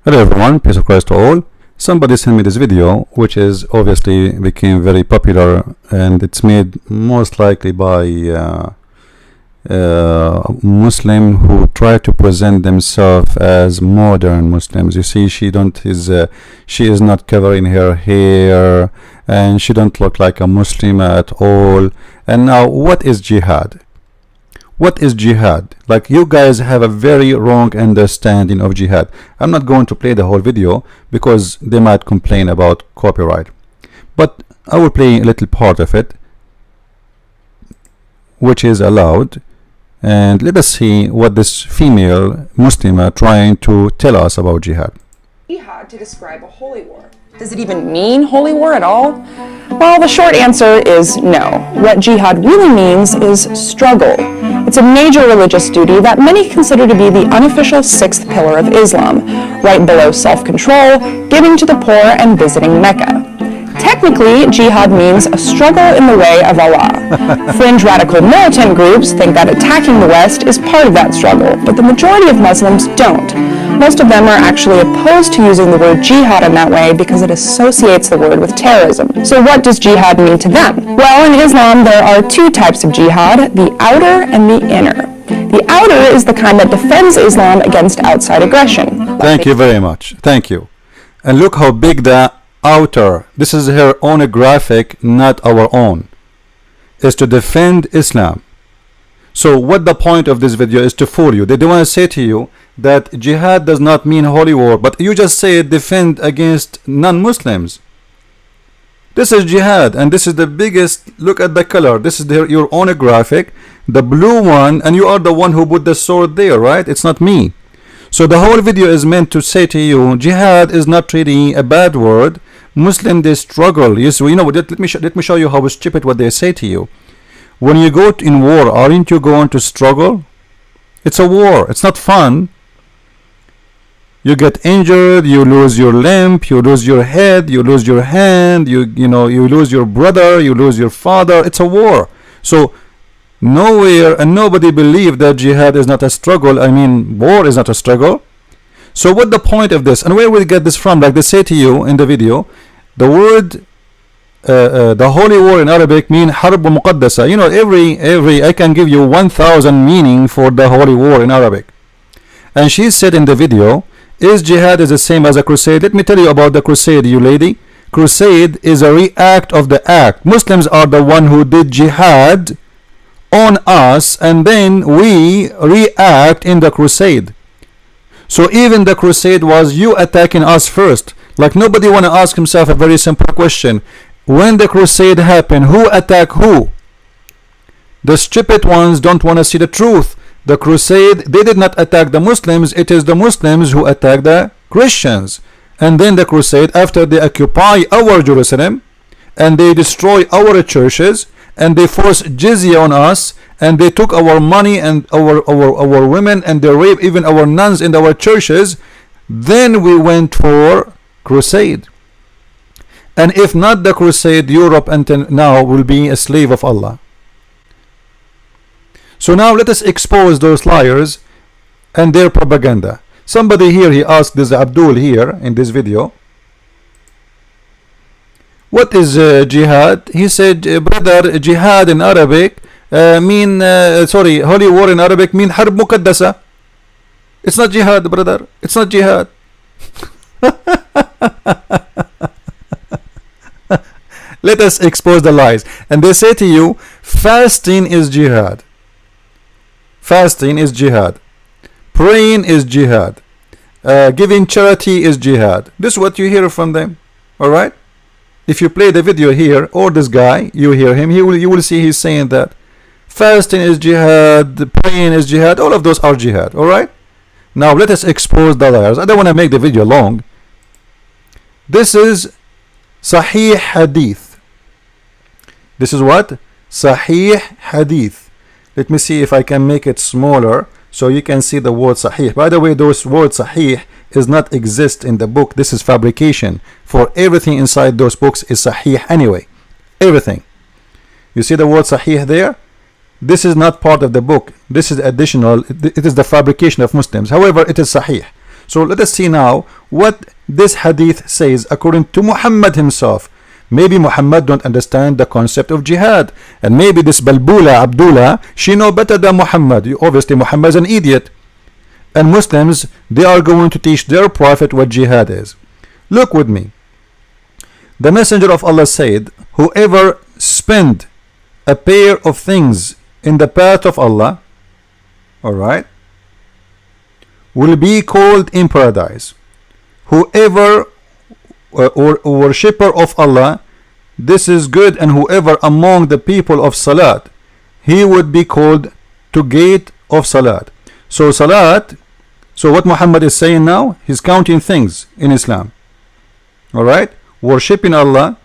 Hello everyone, peace of Christ to all. Somebody sent me this video, which is obviously became very popular, and it's made most likely by Muslim who try to present themselves as modern Muslims. You see, she is not covering her hair, and she don't look like a Muslim at all. And now, what is jihad? What is jihad? Like, you guys have a very wrong understanding of jihad. I'm not going to play the whole video because they might complain about copyright, but I will play a little part of it which is allowed, and let us see what this female Muslim are trying to tell us about jihad. Jihad to describe a holy war. Does it even mean holy war at all? Well, the short answer is no. What jihad really means is struggle. It's a major religious duty that many consider to be the unofficial sixth pillar of Islam, right below self-control, giving to the poor, and visiting Mecca. Technically, jihad means a struggle in the way of Allah. Fringe radical militant groups think that attacking the West is part of that struggle, but the majority of Muslims don't. Most of them are actually opposed to using the word jihad in that way because it associates the word with terrorism. So what does jihad mean to them? Well, in Islam there are two types of jihad, the outer and the inner. The outer is the kind that defends Islam against outside aggression. Thank you very much. Thank you. And look how big the outer, this is her own graphic, not our own, is to defend Islam. So what the point of this video is to fool you. They don't want to say to you that jihad does not mean holy war, but you just say defend against non-Muslims. This is jihad, and this is the biggest. Look at the color. This is your own graphic, the blue one, and you are the one who put the sword there, right? It's not me. So the whole video is meant to say to you, jihad is not really a bad word. Muslim, they struggle. Yes, you know, let me show you how stupid what they say to you. When you go in war, aren't you going to struggle? It's a war. It's not fun. You get injured, you lose your limb, you lose your head, you lose your hand, you lose your brother, you lose your father. It's a war. So nowhere and nobody believe that jihad is not a struggle. I mean, war is not a struggle. So what the point of this, and where we get this from? Like they say to you in the video, the word the holy war in Arabic mean harb muqaddasa. You know, every I can give you 1,000 meaning for the holy war in Arabic. And she said in the video, is jihad is the same as a crusade? Let me tell you about the crusade, you lady. Crusade is a react of the act. Muslims are the one who did jihad on us, and then we react in the crusade. So even the crusade was you attacking us first. Like, nobody want to ask himself a very simple question. When the crusade happened, who attacked who? The stupid ones don't want to see the truth. The crusade, they did not attack the Muslims. It is the Muslims who attacked the Christians. And then the crusade, after they occupy our Jerusalem and they destroy our churches and they force jizya on us and they took our money and our women and they rape even our nuns in our churches, then we went for crusade. And if not the crusade, Europe until now will be a slave of Allah. So now let us expose those liars and their propaganda. Somebody here, he asked this Abdul here in this video, what is jihad? He said, brother, jihad in Arabic holy war in Arabic mean harb muqaddasa. It's not jihad, brother. It's not jihad. Let us expose the lies. And they say to you, fasting is jihad. Fasting is jihad. Praying is jihad. Giving charity is jihad. This is what you hear from them. Alright? If you play the video here, or this guy, you hear him, you will see he's saying that. Fasting is jihad, praying is jihad, all of those are jihad. Alright? Now let us expose the liars. I don't want to make the video long. This is Sahih Hadith. This is what? Sahih Hadith. Let me see if I can make it smaller so you can see the word Sahih. By the way, those words Sahih is not exist in the book. This is fabrication. For everything inside those books is Sahih anyway. Everything. You see the word Sahih there? This is not part of the book. This is additional. It is the fabrication of Muslims. However, it is Sahih. So let us see now what this hadith says according to Muhammad himself. Maybe Muhammad don't understand the concept of jihad, and maybe this Balbula Abdullah, she know better than Muhammad. Obviously Muhammad is an idiot, and Muslims, they are going to teach their prophet what jihad is. Look with me. The messenger of Allah said, whoever spend a pair of things in the path of Allah, alright, will be called in paradise. Whoever or worshipper of Allah, this is good, and whoever among the people of Salat, he would be called to gate of Salat. So Salat, so what Muhammad is saying now, he's counting things in Islam. Alright, worshipping Allah,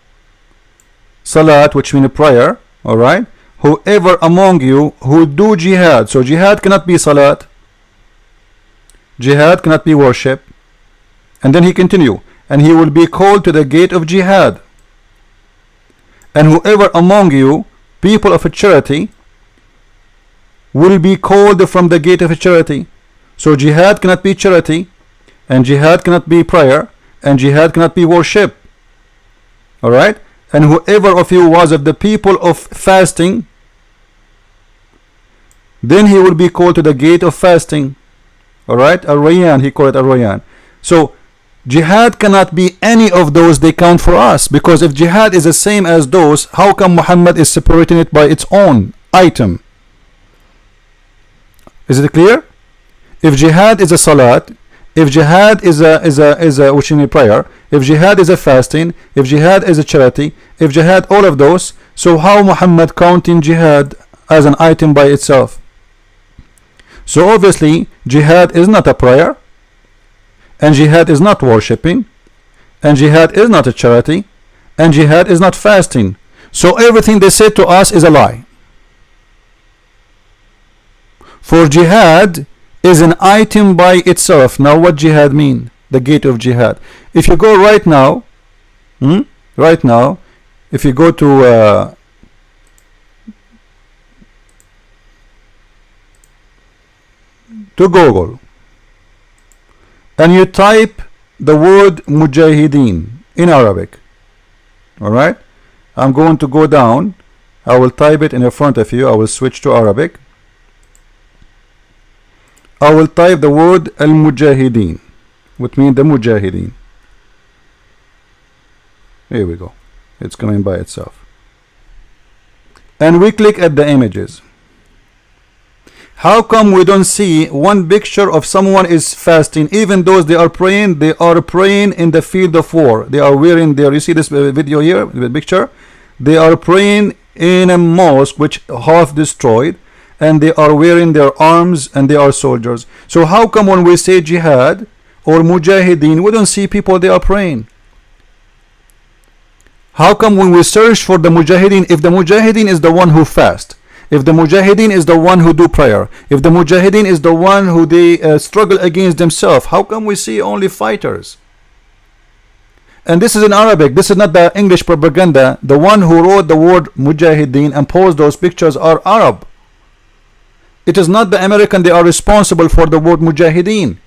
Salat, which means prayer. Alright, whoever among you who do jihad, so jihad cannot be Salat, jihad cannot be worship. And then he continue, and he will be called to the gate of jihad. And whoever among you, people of a charity, will be called from the gate of a charity. So jihad cannot be charity, and jihad cannot be prayer, and jihad cannot be worship. Alright, and whoever of you was of the people of fasting, then he will be called to the gate of fasting. Alright, Ar-Rayyan, he called it Ar-Rayyan. So jihad cannot be any of those they count for us, because if jihad is the same as those, how come Muhammad is separating it by its own item? Is it clear? If jihad is a salat, if jihad is a which in prayer, if jihad is a fasting, if jihad is a charity, if jihad all of those, so how Muhammad counting jihad as an item by itself? So obviously jihad is not a prayer, and jihad is not worshipping, and jihad is not a charity, and jihad is not fasting. So everything they say to us is a lie. For jihad is an item by itself. Now what jihad mean? The gate of jihad. If you go right now, if you go to Google, and you type the word mujahideen in Arabic, alright, I'm going to go down, I will type it in front of you, I will switch to Arabic, I will type the word al-mujahideen, which means the mujahideen. Here we go, it's coming by itself, and we click at the images. How come we don't see one picture of someone is fasting? Even those they are praying in the field of war. They are wearing their, you see this video here, the picture? They are praying in a mosque which half destroyed, and they are wearing their arms, and they are soldiers. So how come when we say jihad or mujahideen, we don't see people they are praying? How come when we search for the mujahideen, if the mujahideen is the one who fast, if the mujahideen is the one who do prayer, if the mujahideen is the one who they struggle against themselves, how come we see only fighters? And this is in Arabic, this is not the English propaganda. The one who wrote the word mujahideen and posed those pictures are Arab. It is not the American they are responsible for the word mujahideen.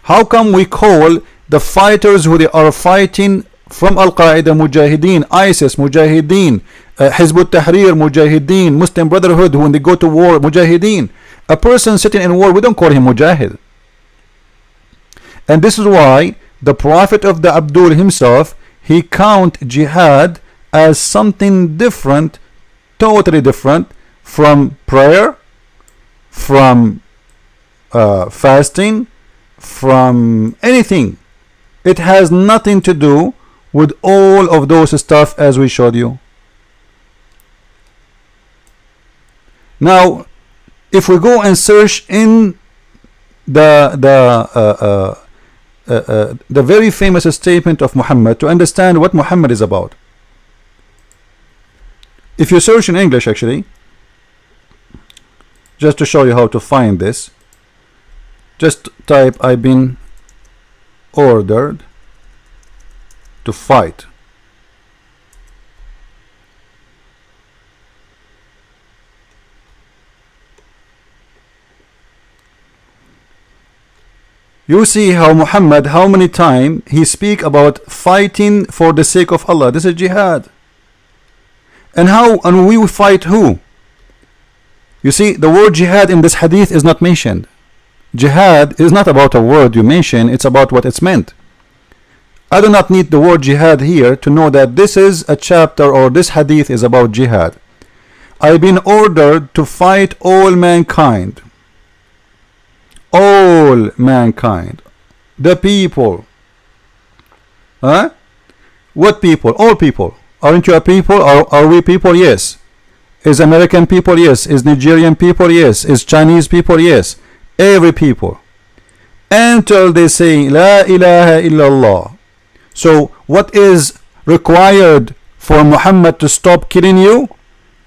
How come we call the fighters who they are fighting from Al-Qaeda mujahideen, ISIS mujahideen, Hizb ut-Tahrir mujahideen, Muslim Brotherhood when they go to war mujahideen? A person sitting in war, we don't call him mujahid. And this is why the Prophet of the Abdul himself, he count jihad as something different, totally different from prayer, from fasting, from anything. It has nothing to do with all of those stuff as we showed you. Now if we go and search in the very famous statement of Muhammad to understand what Muhammad is about, if you search in English, actually, just to show you how to find this, just type I've been ordered to fight. You see how Muhammad, how many times he speak about fighting for the sake of Allah. This is jihad. And how, and we will fight who? You see, the word jihad in this hadith is not mentioned. Jihad is not about a word you mention, it's about what it's meant. I do not need the word jihad here to know that this is a chapter or this hadith is about jihad. I've been ordered to fight all mankind. All mankind. The people. Huh? What people? All people. Aren't you a people? Are we people? Yes. Is American people? Yes. Is Nigerian people? Yes. Is Chinese people? Yes. Every people. Until they say La ilaha illallah. So what is required for Muhammad to stop killing you?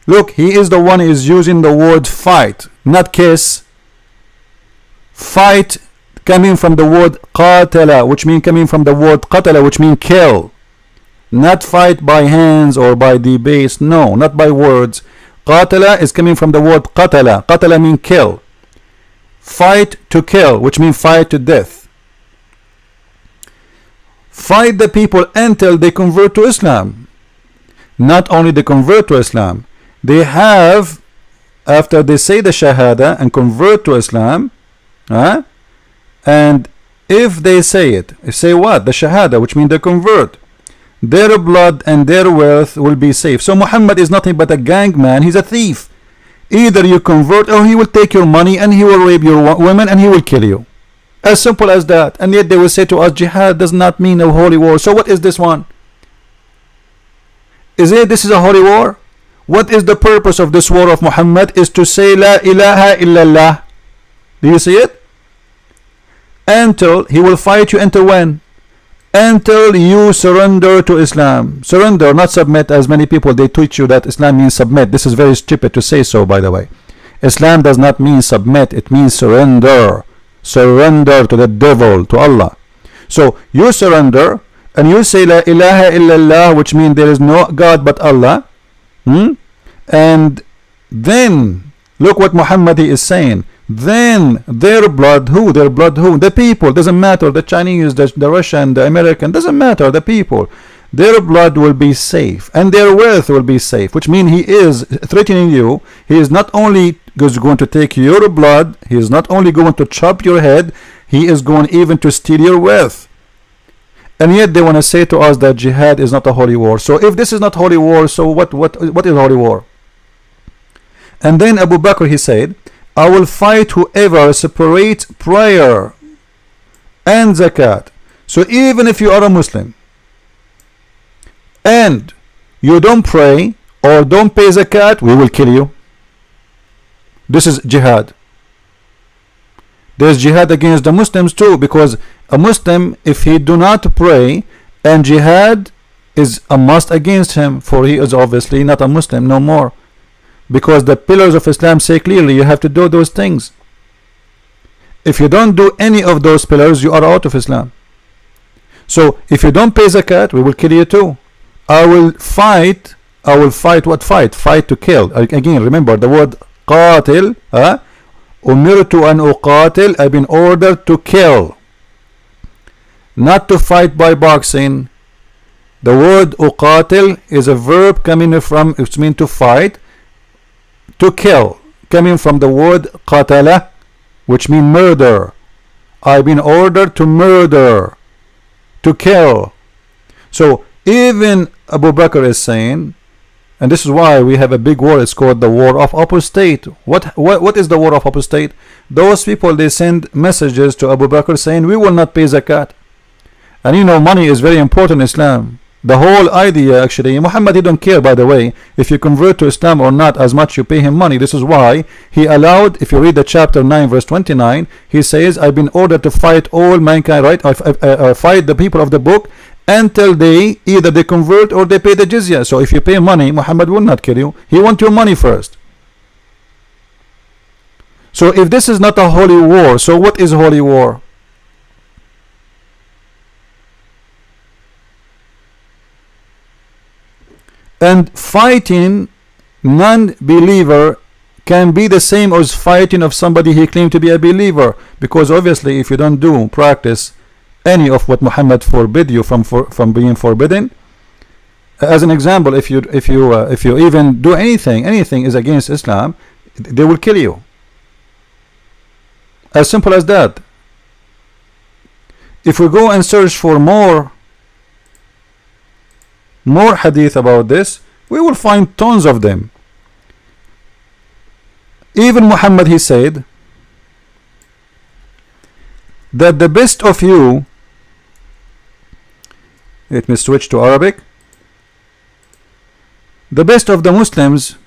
Look, he is the one who is using the word fight, not kiss. Fight coming from the word qatala, which means coming from the word qatala, which means kill. Not fight by hands or by debates. No, not by words. Qatala is coming from the word qatala. Qatala means kill. Fight to kill, which means fight to death. Fight the people until they convert to Islam. Not only they convert to Islam, they have, after they say the Shahada and convert to Islam, and if they say it, say what? The Shahada, which means they convert, their blood and their wealth will be safe. So Muhammad is nothing but a gang man. He's a thief. Either you convert or he will take your money and he will rape your women and he will kill you. As simple as that. And yet they will say to us, jihad does not mean a holy war. So what is this one? Is it this is a holy war? What is the purpose of this war of Muhammad? Is to say La ilaha illallah. Do you see it? Until he will fight you until when? Until you surrender to Islam. Surrender, not submit, as many people they teach you that Islam means submit. This is very stupid to say so, by the way. Islam does not mean submit, it means surrender. Surrender to the devil, to Allah. So you surrender and you say La ilaha illallah, which means there is no God but Allah. And then look what Muhammad is saying. Then their blood, who? Their blood, who? The people. Doesn't matter. The Chinese, the Russian, the American. Doesn't matter. The people. Their blood will be safe and their wealth will be safe, which means he is threatening you. He is not only going to take your blood, he is not only going to chop your head, he is going even to steal your wealth. And yet they want to say to us that jihad is not a holy war. So if this is not holy war, so what is holy war? And then Abu Bakr, he said, I will fight whoever separates prayer and zakat. So even if you are a Muslim and you don't pray or don't pay zakat, we will kill you. This is jihad. There's jihad against the Muslims too, because a Muslim, if he do not pray, and jihad is a must against him, for he is obviously not a Muslim no more, because the pillars of Islam say clearly you have to do those things. If you don't do any of those pillars, you are out of Islam. So if you don't pay zakat, we will kill you too. I will fight what fight? Fight to kill. Again, remember the word qatil. Umirtu an uqatil. I've been ordered to kill, not to fight by boxing. The word uqatil is a verb coming from, it means to fight, to kill, coming from the word qatala, which means murder. I've been ordered to murder, to kill. So even Abu Bakr is saying, and this is why we have a big war, it's called the war of apostate. What is the war of apostate? Those people, they send messages to Abu Bakr saying we will not pay zakat. And you know, money is very important in Islam. The whole idea, actually, Muhammad, he don't care, by the way, if you convert to Islam or not, as much you pay him money. This is why he allowed, if you read the chapter 9 verse 29, he says, I've been ordered to fight all mankind, right? Fight the people of the book until they either they convert or they pay the jizya. So if you pay money, Muhammad will not kill you. He wants your money first. So if this is not a holy war, so what is holy war? And fighting non-believer can be the same as fighting of somebody he claimed to be a believer, because obviously if you don't do practice any of what Muhammad forbid you from being forbidden, as an example, if you even do anything is against Islam, they will kill you. As simple as that. If we go and search for more hadith about this, we will find tons of them. Even Muhammad, he said that the best of you, let me switch to Arabic, the best of the Muslims.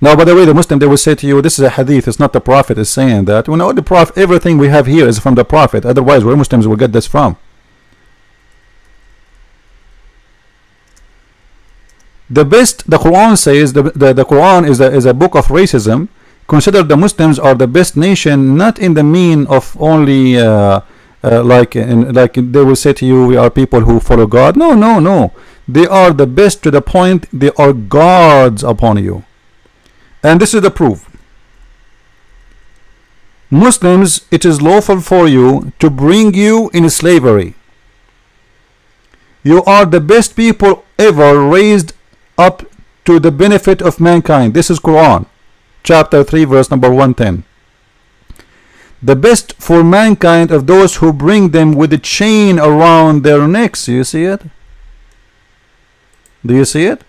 Now, by the way, the Muslim, they will say to you, this is a hadith, it's not the Prophet is saying that. We know the Prophet, everything we have here is from the Prophet, otherwise where Muslims will get this from? The best, the Quran says, the Quran is a book of racism. Consider the Muslims are the best nation, not in the mean of only like they will say to you, we are people who follow God. No, they are the best to the point they are gods upon you. And this is the proof. Muslims, it is lawful for you to bring you in slavery. You are the best people ever raised up to the benefit of mankind. This is Quran chapter 3 verse number 110. The best for mankind of those who bring them with a chain around their necks. Do you see it? Do you see it?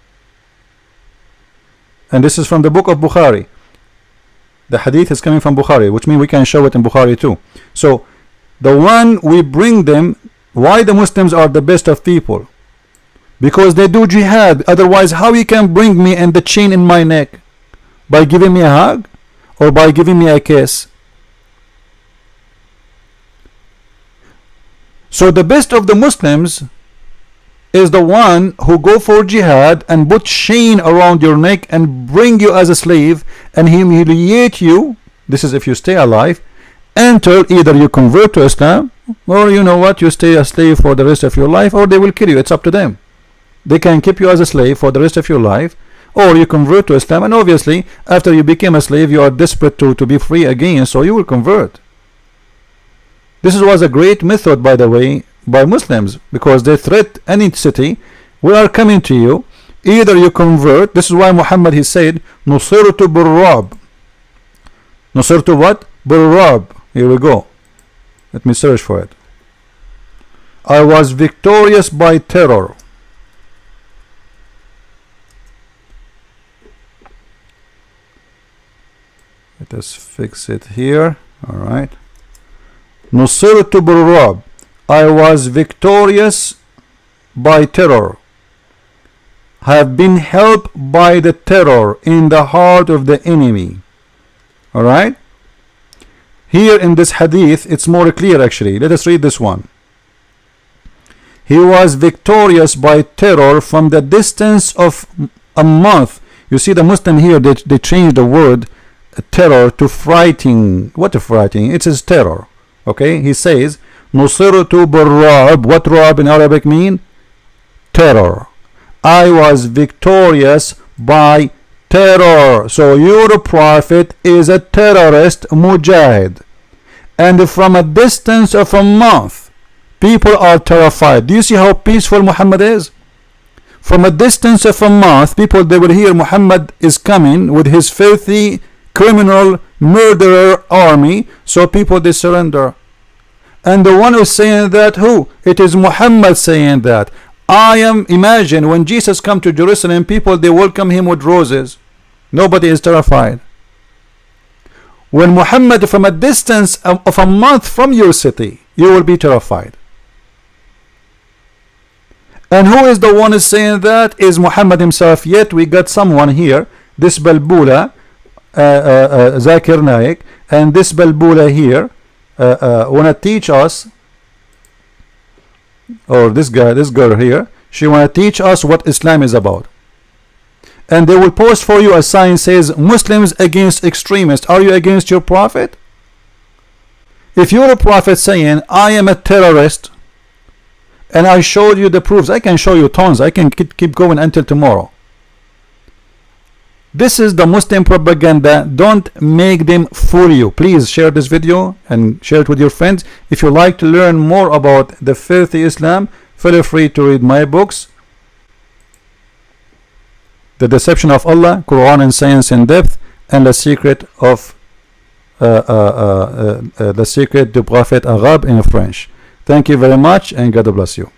And this is from the book of Bukhari. The hadith is coming from Bukhari, which means we can show it in Bukhari too. So the one we bring them, why the Muslims are the best of people? Because they do jihad. Otherwise, how you can bring me and the chain in my neck? By giving me a hug or by giving me a kiss? So the best of the Muslims is the one who go for jihad and put chain around your neck and bring you as a slave and humiliate you. This is if you stay alive until either you convert to Islam, or you know what, you stay a slave for the rest of your life, or they will kill you. It's up to them. They can keep you as a slave for the rest of your life, or you convert to Islam, and obviously after you became a slave you are desperate to be free again, so you will convert. This was a great method, by the way, by Muslims, because they threat any city, we are coming to you, either you convert. This is why Muhammad, he said, Nusirtu Burrab. Nusirtu what? Burrab. Here we go. Let me search for it. I was victorious by terror. Let us fix it here. Alright. Nusirtu Burrab. I was victorious by terror, have been helped by the terror in the heart of the enemy. Alright, here in this hadith it's more clear actually. Let us read this one. He was victorious by terror from the distance of a month. You see the Muslim here, they changed the word terror to frightening. What a frightening, it is terror. Okay, he says Nusirtu Burrab. What Rab in Arabic mean? Terror. I was victorious by terror. So your prophet is a terrorist mujahid, and from a distance of a month people are terrified. Do you see how peaceful Muhammad is? From a distance of a month, people, they will hear Muhammad is coming with his filthy criminal murderer army, so people, they surrender. And the one who's saying that, who? It is Muhammad saying that. Imagine when Jesus come to Jerusalem, people, they welcome him with roses. Nobody is terrified. When Muhammad from a distance of a month from your city, you will be terrified. And who is the one who's saying that? Is Muhammad himself. Yet we got someone here, this Balbula, Zakir Naik, and this Balbula here wanna teach us, or this girl here, she wanna teach us what Islam is about. And they will post for you a sign says Muslims against extremists. Are you against your prophet? If you're a prophet saying I am a terrorist, and I showed you the proofs, I can show you tons, I can keep going until tomorrow. This is the Muslim propaganda. Don't make them fool you. Please share this video and share it with your friends. If you like to learn more about the filthy Islam, feel free to read my books, The Deception of Allah, Quran and Science in Depth, and The Secret of the Secret du Prophète Arabe in French. Thank you very much, and God bless you.